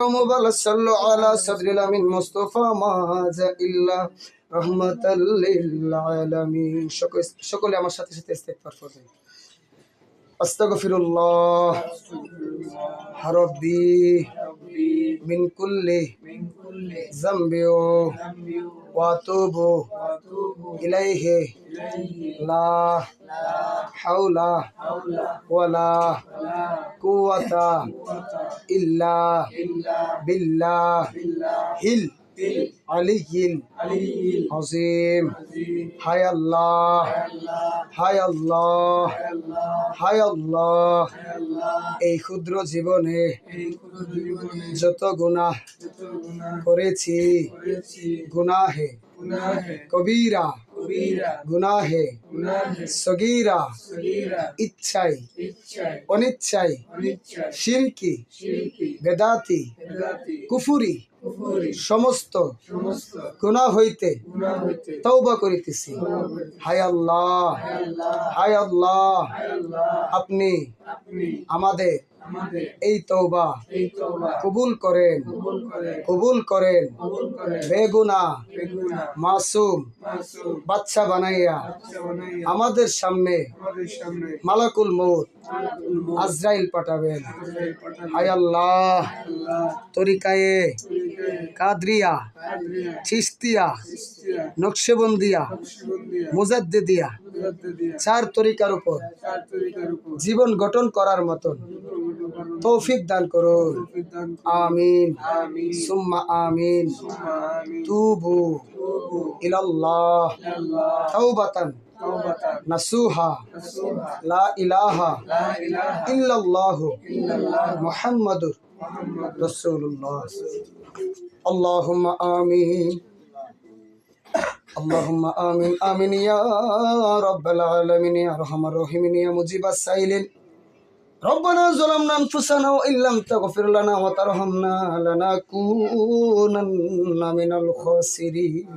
মোবারক সাল্লাল্লাহু আলা সাদরিল আমিন মুস্তাফা মা জা ইল্লা রাহমাতাল লিল আলামিন। সকলে আমার সাথে সাথে ইস্তিগফার করবেন। আস্তাগফিরুল্লাহ রাব্বি মিন কুল্লি যামবি ওয়া আতুবু ইলাইহি লা হাওলা ওয়ালা কুওয়াতা ইল্লা বিল্লাহিল আলিয়্যিল আযীম। হায় আল্লাহ, হায় আল্লাহ, হায় আল্লাহ। এই ক্ষুদ্র জীবনে যত গুনাহ করেছি, গুনাহে কবিরা, গুনাহে সগীরা, ইচ্ছাই অনিচ্ছাই, শিরকি, বেদাতি, কুফুরি সমস্ত গুনাহ হইতে তওবা করিতেছি। হায় আল্লাহ, হায় আল্লাহ, আপনি আমাদের এই তওবা কবুল করেন, কবুল করেন। বেগুনাহ মাসুম বাচ্চা বানাইয়া আমাদের সামনে মালাকুল মউত আজরাইল পাঠাবেন। হায় আল্লাহ, তরিকায়ে কাদরিয়া, চিশতিয়া, নকশবন্দিয়া, মুজাদ্দিদিয়া চার তরিকার উপর জীবন গঠন করার মতন তৌফিক দান করুন। আমিন সুম্মা আমিন। তুবু ইলাল্লাহ তাওবাতান নাসুহা, লা ইলাহা ইল্লাল্লাহু মুহাম্মাদুর রাসূলুল্লাহ। আল্লাহুম্মা আমিন, আল্লাহুম্মা আমিন, আমিন ইয়া রাব্বাল আলামিন, ইয়া আরহামার রাহিমিন, ইয়া মুজিবাস সাইলিন। রব্বানা যালামনা আনফুসানা ওয়া ইল্লাম তাগফির লানা ওয়া তারহামনা লানাকুনান্না মিনাল খাসিরিন।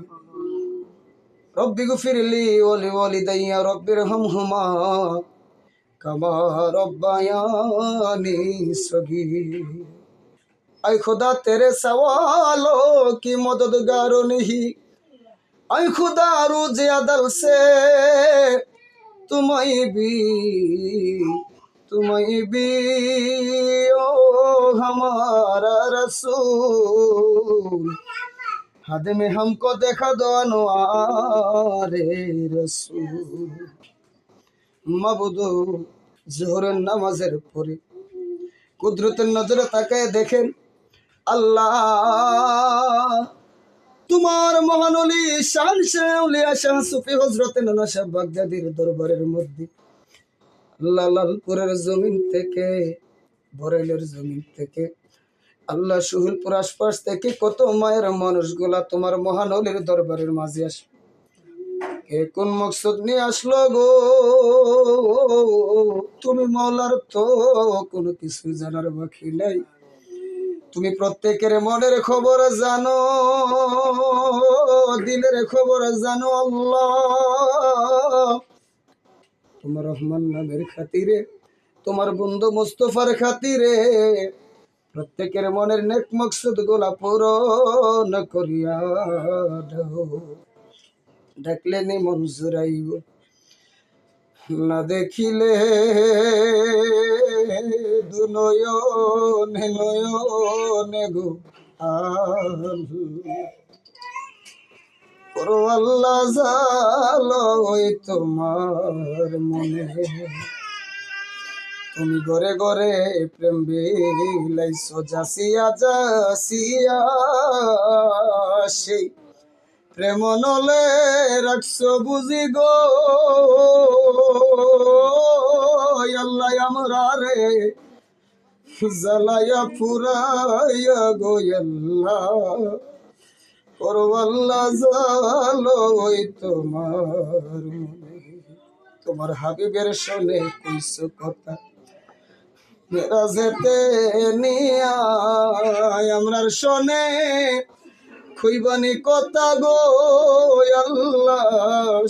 রব্বি গফিরলি ওয়া লিওয়ালিদাইয়া রব্বিরহামহুমা কামা রব্বায়ানি সগীর। ऐ खुदा तेरे सवालों की मददगार नहीं, ऐ खुदा रोज अदल से तुम्हें भी ओ हमारा रसूल, हद में हमको देखा दो अनवारे रसूल। মাবুদু জোহরের নামাজের পরে কুদরতের নজরে তাকায় দেখেন আল্লাহ তোমার মহান ওলি শান শাউলিয়া শাহ সুফি হযরত নানা শাহ বাগদাদীর দরবারের মধ্যে আল্লাহ লালপুরের জমিন থেকে, বরেলের জমিন থেকে, আল্লাহ সুহুলপুর আশপাশ থেকে কত মায়ের মানুষগুলা তোমার মহান ওলির দরবারের মাঝে আসে। কে কোন মকসদ নিয়ে আসলো গো? তুমি মওলার তো কোনো কিছু জানার বাকি নাই। তুমি প্রত্যেকের মনের খবর জানো, দিলের খবর জানো আল্লাহ। তোমার রহমান নামের খাতিরে, তোমার বন্ধু মুস্তাফার খাতিরে প্রত্যেকের মনের নেক মকসদ গুলা পূরণ করিয়া দাও। ডাকলে নি মঞ্জুর আইব, না দেখিলে দুনয়নে নয়নে গো আল্লাহ জালো ওই তোমার মনে। তুমি ঘরে ঘরে প্রেম বিলাইছো যাসিয়া যাসিয়া, সেই প্রেম নলে রাখছো বুঝি গো আল্লাহ আমরা রে জ্বালায়া ফুরাইয়া গো আল্লাহ। আল্লাহ জালো ওই তোমার মনে। তোমার হাবিবের শোনে কইছো কথা মেরা যেতে নিয়া, আমরার শোনে খুইবানি কথা গো আল্লাহ।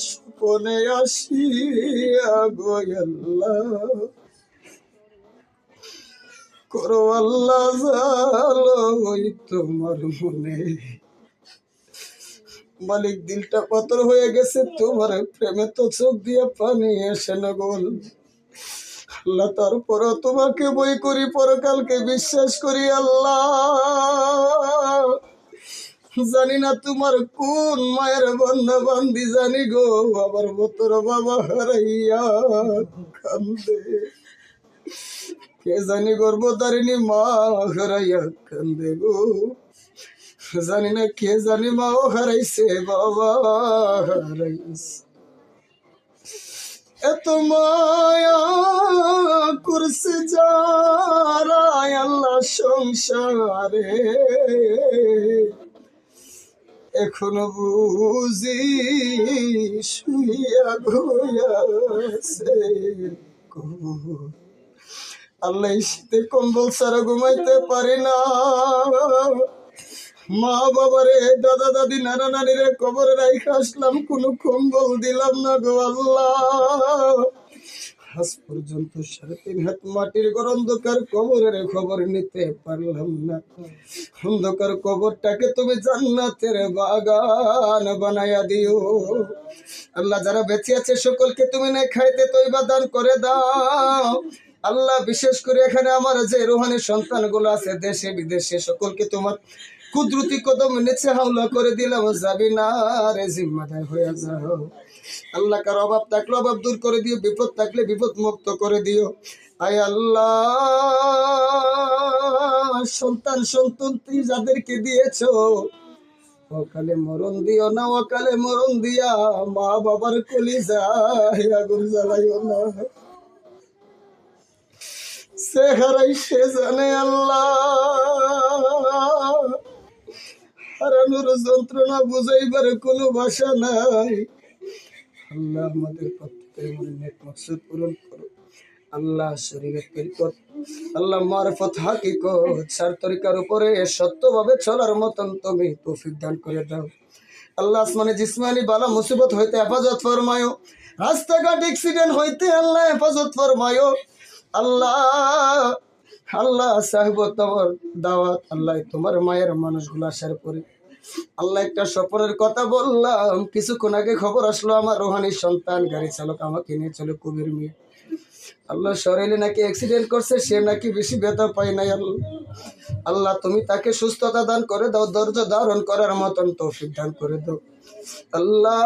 সুপনে আসিয়া গো আল্লাহ করো আল্লাহ জালো ওই তোমার মনে। মালিক দিলটা পাথর হয়ে গেছে তোমার প্রেমে, তো চোখ দিয়ে পানি আসে না গোল। আল্লাহ তারপরও তোমাকে বই করি, পরকালকে বিশ্বাস করি আল্লাহ। জানি না তোমার কোন মায়ের বান্দা বান্দি জানি গো, আবার মতর বাবা হারাইয়া কান্দে। কে জানি গর্ভধারিণী মা হারাইয়া কান্দে গো। জানি না কে জানি মাও হারাইছে, বাবা হারাইছে। এত মায়া করছে যারা আল্লাহ সংসারে, এখনো বুঝি শুইয়া ঘুমাইয়াছে। আল্লাহ শীতে কম্বল ছাড়া ঘুমাইতে পারি না। মা বাবারে, দাদা দাদি, নানা নানিরে কবরে রাইখা আসলাম, কোনো কম্বল দিলাম না গো আল্লাহ। আজ পর্যন্ত 3.5 হাত মাটির ঘর অন্ধকার কবরের খবর নিতে পারলাম না। অন্ধকার কবরটাকে তুমি জান্নাতের বাগান বানায়া দিও আল্লাহ। যারা বেঁচে আছে সকলকে তুমি না খাইতে তৈবা দান করে দাও আল্লাহ। বিশেষ করে এখানে আমার যে রুহানি সন্তানগুলো আছে দেশে বিদেশে, সকলকে তোমার কুদরতি কদম নিচে হাওলা করে দিলাম, যাবি না রে জিম্মাদার হয়ে যাও আল্লাহ। কার অভাব থাকলে অভাব দূর করে দিও, বিপদ থাকলে বিপদ মুক্ত করে দিও আয় আল্লাহ। সন্তান সন্ততি যাদেরকে দিয়েছো, অকালে মরণ দিও না, অকালে মরণ দিয়া মা বাবার কলিজায় আগুন জ্বালাইও না। সে হারাই সে জানে আল্লাহ। হারানোর যন্ত্রণা বুঝাইবার কোনো ভাষা নাই আল্লাহ। আমাদের প্রত্যেকের নেক মাকসুদ পূরণ করো আল্লাহ। শরীরের তরিকত আল্লাহ, মারফত হাকিকত চার তরিকার উপরে সত্যভাবে চলার মতন তুমি তৌফিক দান করে দাও আল্লাহ। আসমানে জিসমানি বালা মুসিবত হইতে হেফাজত ফরমায়ো, রাস্তাঘাট অ্যাক্সিডেন্ট হইতে আল্লাহ হেফাজত ফরমায়ো আল্লাহ। আল্লাহ সাহেব তোমার দাওয়াত আল্লাহ, তোমার মায়ের মানুষগুলো আসার পরে আল্লাহ একটা স্বপ্নের কথা বললাম, কিছুক্ষণ আগে খবর আসলো আমার রোহানি সন্তান গাড়ি চালক আমাকে নিয়ে চলে কুবির মেয়ে আল্লাহ শরীরে নাকি অ্যাক্সিডেন্ট করছে, সে নাকি বেশি ব্যথা পায় নাই আল্লাহ। আল্লাহ তুমি তাকে সুস্থতা দান করে দাও, ধৈর্য ধারণ করার মতন তৌফিক দান করে দাও আল্লাহ।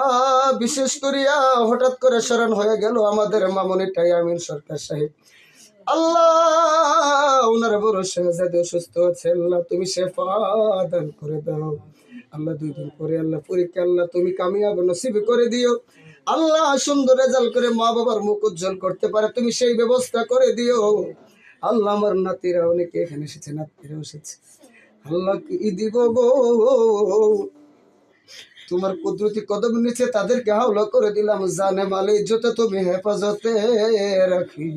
বিশেষ করিয়া হঠাৎ করে স্মরণ হয়ে গেল আমাদের মামনি টাইমিন সরকার সাহেব আল্লাহ। ওনার বড় শাহজাদে অসুস্থ আছে আল্লাহ, তুমি শেফা দান করে দাও আল্লাহ। 2 দিন পরে আল্লাহ পরীক্ষা আল্লাহ, তুমি কামিয়াব নসিব করে দিও আল্লাহ। সুন্দর রেজাল্ট করে মা বাবার মুখ উজ্জ্বল করতে পারে তুমি সেই ব্যবস্থা করে দিও আল্লাহ। আমার নাতিরা অনেকে এখানে এসেছে, নাতিরাও এসেছে আল্লাহ। কি দিব গো, তোমার কুদরতি কদম নিচে তাদেরকে হাওলা করে দিলাম, জানে মালে ইজ্জতে তুমি হেফাজতে রাখি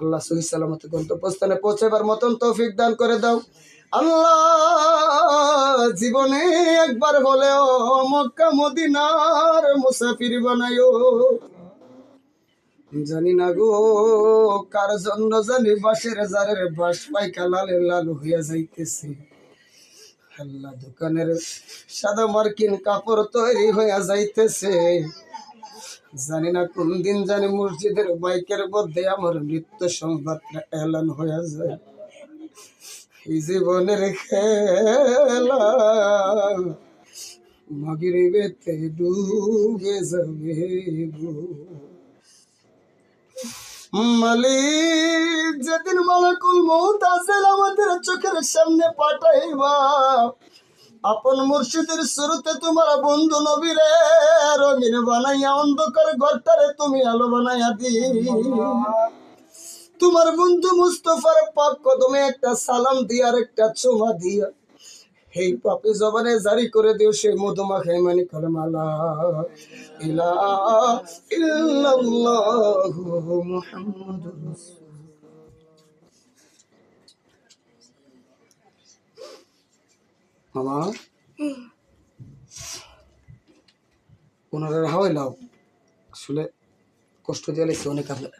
আল্লাহ। সহি সালামতে গন্তব্যস্থানে পৌঁছাবার মতন তৌফিক দান করে দাও আল্লাহ। জীবনে একবার হলেও মক্কা মদিনার মুসাফির বানায়ো। জানি না গো কার জন্য জানি বাঁশের জারের বাঁশ পাইকা লালের লাল হইয়া যাইতেছে আল্লাহ। দোকানের সাদা মার্কিন কাপড় তৈরি হইয়া যাইতেছে, জানি না কোন দিন জানি মসজিদের বাইকের মধ্যে আমার মৃত্যু সংবাদটা এলান হইয়া যায়। এই জীবনের খেলা মাগরিবেতে ডুবে যাবে গো মালিক। যেদিন মালাকুল মউত আজরাইল আমাদের চোখের সামনে পাঠাইবা, আপন মুর্শিদের শুরুতে তোমার বন্ধু নবীরে রঙিন বানাইয়া অন্ধকার ঘরটারে তুমি আলো বানাইয়া দি। তোমার বন্ধু মুস্তফার পাক কদমে একটা সালাম দিয়া আর একটা চুমা দিয়া এই পাপি জবানে জারি করে দিও সেই মধুমাখা ইমানি কালেমা লা ইলাহা ইল্লাল্লাহু মুহাম্মাদুর রাসূলুল্লাহ। মামা ওনারা হাওয়াই লাও, আসলে কষ্ট দিয়ে লাগছে অনেক আপনার।